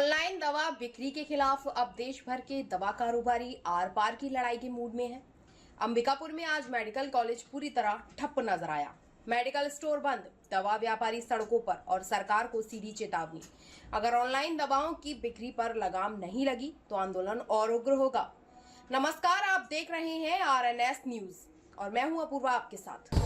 Online दवा बिक्री के खिलाफ अब देश भर के दवा कारोबारी आर पार की लड़ाई के मूड में हैं। अंबिकापुर में आज मेडिकल कॉलेज पूरी तरह ठप्प नजर आया। मेडिकल स्टोर बंद, दवा व्यापारी सड़कों पर और सरकार को सीधी चेतावनी। अगर ऑनलाइन दवाओं की बिक्री पर लगाम नहीं लगी तो आंदोलन और उग्र होगा। नमस्कार, आप देख रहे हैं RNS न्यूज और मैं हूं अपूर्वा आपके साथ।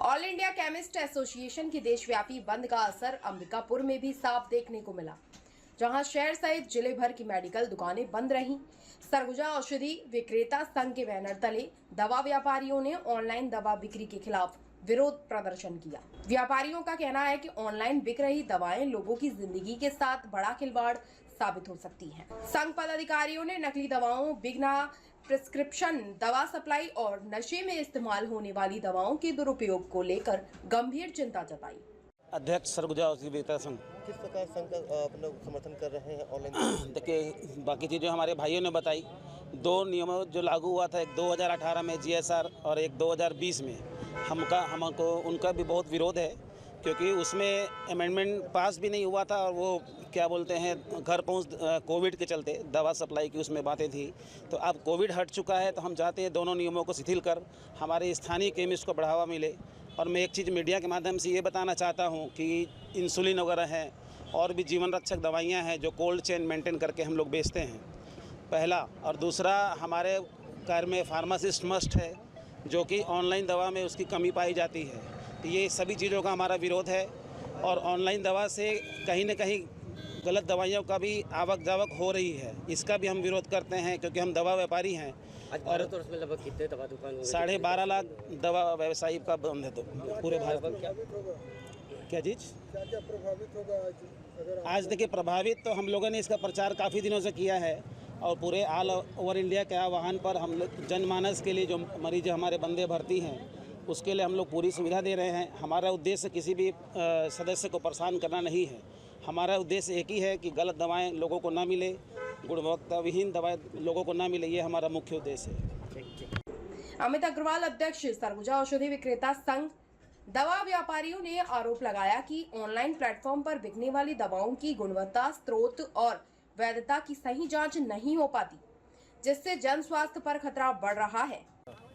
ऑल इंडिया केमिस्ट एसोसिएशन की देशव्यापी बंद का असर अंबिकापुर में भी साफ देखने को मिला, जहां शहर सहित जिले भर की मेडिकल दुकानें बंद रहीं। सरगुजा औषधि विक्रेता संघ के बैनर तले दवा व्यापारियों ने ऑनलाइन दवा बिक्री के खिलाफ विरोध प्रदर्शन किया। व्यापारियों का कहना है कि ऑनलाइन बिक रही दवाएं लोगों की जिंदगी के साथ बड़ा खिलवाड़ साबित हो सकती हैं। संघ पदाधिकारियों ने नकली दवाओं, बिना प्रिस्क्रिप्शन दवा सप्लाई और नशे में इस्तेमाल होने वाली दवाओं के दुरुपयोग को लेकर गंभीर चिंता जताई। अध्यक्ष सरगुजा औषधि विक्रेता संघ किस प्रकार संघ का आप लोग समर्थन कर रहे हैं ऑनलाइन? देखिए, बाकी चीज़ें हमारे भाइयों ने बताई। दो नियमों जो लागू हुआ था, एक 2018 में GSR और एक 2020 में, हमको उनका भी बहुत विरोध है, क्योंकि उसमें अमेंडमेंट पास भी नहीं हुआ था और वो क्या बोलते हैं घर पहुंच कोविड के चलते दवा सप्लाई की उसमें बातें थी। तो अब कोविड हट चुका है, तो हम चाहते हैं दोनों नियमों को शिथिल कर हमारे स्थानीय केमिस्ट को बढ़ावा मिले। और मैं एक चीज़ मीडिया के माध्यम से ये बताना चाहता हूँ कि इंसुलिन वगैरह हैं और भी जीवन रक्षक दवाइयाँ हैं जो कोल्ड चेन मेंटेन करके हम लोग बेचते हैं, पहला। और दूसरा, हमारे कार्य में फार्मासिस्ट मस्ट है, जो कि ऑनलाइन दवा में उसकी कमी पाई जाती है। तो ये सभी चीज़ों का हमारा विरोध है और ऑनलाइन दवा से कहीं न कहीं गलत दवाइयों का भी आवक जावक हो रही है, इसका भी हम विरोध करते हैं, क्योंकि हम दवा व्यापारी हैं। और उसमें लगभग कितने दवा दुकान? 12.5 लाख दवा व्यवसायी का बंद है तो पूरे भारत में। क्या चीज़ क्या प्रभावित होगा आज? देखिए, प्रभावित तो हम लोगों ने इसका प्रचार काफ़ी दिनों से किया है और पूरे ऑल ओवर इंडिया के आह्वान पर हम लोग जनमानस के लिए जो मरीज हमारे बंदे भर्ती हैं उसके लिए हम लोग पूरी सुविधा दे रहे हैं। हमारा उद्देश्य किसी भी सदस्य को परेशान करना नहीं है। हमारा उद्देश्य एक ही है कि गलत दवाएं लोगों को ना मिले, गुणवत्ता विहीन दवाएं लोगों को ना मिले, ये हमारा मुख्य उद्देश्य है। अमित अग्रवाल, अध्यक्ष सरगुजा औषधि विक्रेता संघ। दवा व्यापारियों ने आरोप लगाया कि ऑनलाइन प्लेटफॉर्म पर बिकने वाली दवाओं की गुणवत्ता, स्रोत और वैधता की सही जांच नहीं हो पाती, जिससे जन स्वास्थ्य पर खतरा बढ़ रहा है।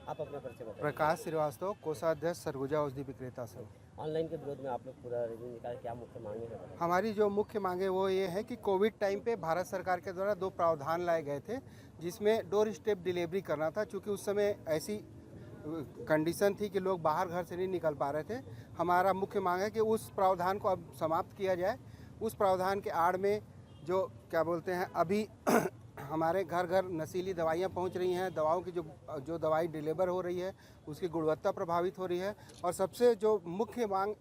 आप अपना परिचय बताएं। प्रकाश श्रीवास्तव, कोषाध्यक्ष सरगुजा औषधि विक्रेता संघ। ऑनलाइन के विरोध में आप लोग पूरा रैली निकाले, क्या मुख्य मांगे हैं? हमारी जो मुख्य मांगे वो ये है कि कोविड टाइम पे भारत सरकार के द्वारा 2 प्रावधान लाए गए थे, जिसमें डोर स्टेप डिलीवरी करना था। चूँकि उस समय ऐसी कंडीशन थी कि लोग बाहर घर से नहीं निकल पा रहे थे। हमारा मुख्य मांग है कि उस प्रावधान को अब समाप्त किया जाए। उस प्रावधान के आड़ में जो क्या बोलते हैं, अभी हमारे घर घर नशीली दवाइयाँ पहुंच रही हैं, दवाओं की जो दवाई डिलीवर हो रही है उसकी गुणवत्ता प्रभावित हो रही है। और सबसे जो मुख्य मांग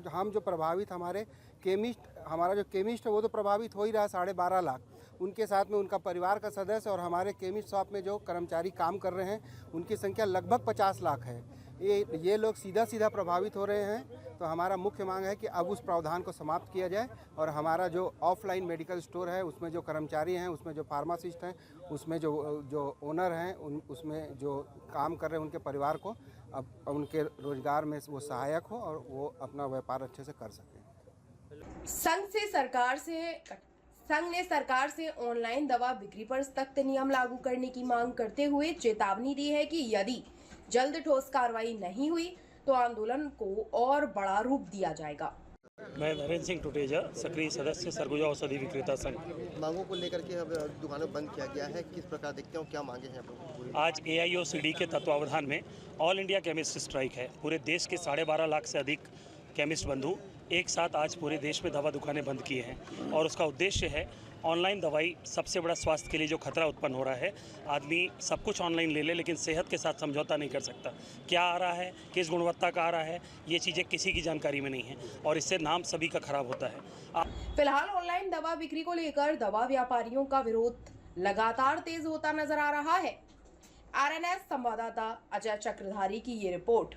हम जो प्रभावित हमारा जो केमिस्ट है वो तो प्रभावित हो ही रहा है, 12.5 लाख। उनके साथ में उनका परिवार का सदस्य और हमारे केमिस्ट शॉप में जो कर्मचारी काम कर रहे हैं उनकी संख्या लगभग 50 लाख है। ये लोग सीधा प्रभावित हो रहे हैं। तो हमारा मुख्य मांग है कि अब उस प्रावधान को समाप्त किया जाए और हमारा जो ऑफलाइन मेडिकल स्टोर है उसमें जो कर्मचारी हैं, उसमें जो फार्मासिस्ट हैं, उसमें जो ओनर हैं, उसमें जो काम कर रहे हैं, उनके परिवार को अब उनके रोजगार में वो सहायक हो और वो अपना व्यापार अच्छे से कर सकें। संघ ने सरकार से ऑनलाइन दवा बिक्री पर सख्त नियम लागू करने की मांग करते हुए चेतावनी दी है कि यदि जल्द ठोस कार्रवाई नहीं हुई तो आंदोलन को और बड़ा रूप दिया जाएगा। मैं नरेंद्र सिंह टुटेजा, सक्रिय सदस्य सरगुजा औषधि विक्रेता संघ। मांगों को लेकर के अब दुकानें बंद किया गया है, किस प्रकार देखते हो, क्या मांगे हैं आप लोगों? आज AIOCD के तत्वावधान में ऑल इंडिया केमिस्ट स्ट्राइक है। पूरे देश के 12.5 लाख से अधिक केमिस्ट बंधु एक साथ आज पूरे देश में दवा दुकानें बंद किए हैं और उसका उद्देश्य है ऑनलाइन दवाई सबसे बड़ा स्वास्थ्य के लिए जो खतरा उत्पन्न हो रहा है। आदमी सब कुछ ऑनलाइन ले ले लेकिन सेहत के साथ समझौता नहीं कर सकता। क्या आ रहा है, किस गुणवत्ता का आ रहा है, ये चीज़ें किसी की जानकारी में नहीं है और इससे नाम सभी का खराब होता है। फिलहाल ऑनलाइन दवा बिक्री को लेकर दवा व्यापारियों का विरोध लगातार तेज होता नजर आ रहा है। RNS संवाददाता अजय चक्रधारी की ये रिपोर्ट।